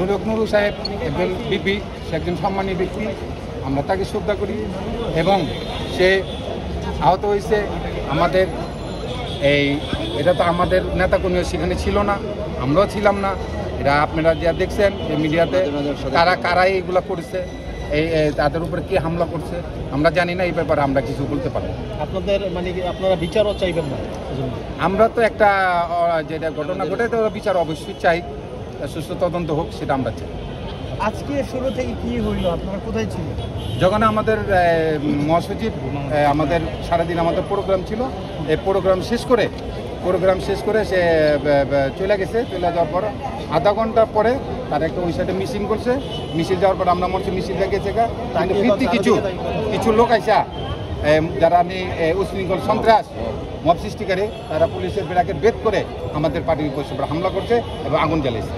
নুরুল সাহেব একজন বিপি, সে একজন সম্মানী ব্যক্তি, আমরা তাকে শ্রদ্ধা করি এবং সে আহত হয়েছে। আমাদের এটা তো আমাদের নেতাকর্মীও সেখানে ছিল না, আমরাও ছিলাম না। এটা আপনারা যা দেখছেন যে মিডিয়াতে কারা এইগুলো করেছে, তাদের উপরে কে হামলা করছে আমরা জানি না। এই ব্যাপারে আমরা কিছু বলতে পারবো। আপনাদের আপনারা বিচারও চাইবেন না? আমরা তো একটা যেটা ঘটনা ঘটে তো বিচার অবশ্যই চাই, সুস্থ তদন্ত হোক, সেটা আমরা চাই। আজকে শুরু থেকে কি হইল, আপনারা কোথায় ছিলেন? যখন আমাদের মহাসচিব আমাদের সারাদিন আমাদের প্রোগ্রাম ছিল, এই প্রোগ্রাম শেষ করে সে চলে গেছে। চলে যাওয়ার পর আধা ঘন্টা পরে তার একটা ওই সাইডে মিছিল করছে। মিছিল যাওয়ার পর আমরা মনে মিছিল দেখেছে, কিন্তু কিছু লোক আইসা যারা উশৃঙ্খল সন্ত্রাস মব সৃষ্টিকারী, তারা পুলিশের বেড়াকে বেদ করে আমাদের পার্টির উপর হামলা করছে এবং আগুন জ্বালিয়েছে।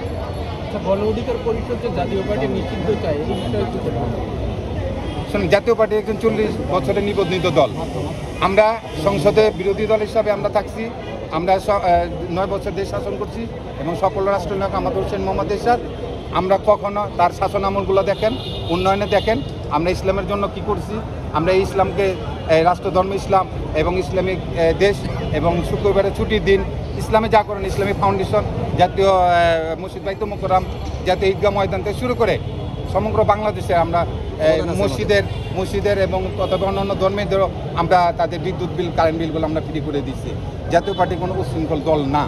গণ অধিকার পরিষদ জাতীয় পার্টি নিষিদ্ধ চায়, এই বিষয়ে কি বলবেন? শুনুন, জাতীয় পার্টি একজন 40 বছরের নিবন্ধিত দল। আমরা সংসদে বিরোধী দল হিসাবে আমরা থাকছি। আমরা 9 বছর দেশ শাসন করছি এবং সকল রাষ্ট্রনায়ক আমাদের হোসেন মোহাম্মদ এরশাদ। আমরা কখনো তার শাসন আমলগুলো দেখেন, উন্নয়নে দেখেন, আমরা ইসলামের জন্য কি করছি। আমরা এই ইসলামকে রাষ্ট্রধর্ম ইসলাম এবং ইসলামিক দেশ এবং শুক্রবারের ছুটির দিন ইসলামে যা করেন, ইসলামিক ফাউন্ডেশন, জাতীয় মসজিদ বাইতুল মোকাররম, জাতীয় ঈদগাহ ময়দান থেকে শুরু করে সমগ্র বাংলাদেশে আমরা মসজিদের এবং তথা অন্যান্য ধর্মেদেরও আমরা তাদের বিদ্যুৎ বিল, কারেন্ট বিলগুলো আমরা ফ্রি করে দিচ্ছি। জাতীয় পার্টি কোনো উশৃঙ্খল দল না।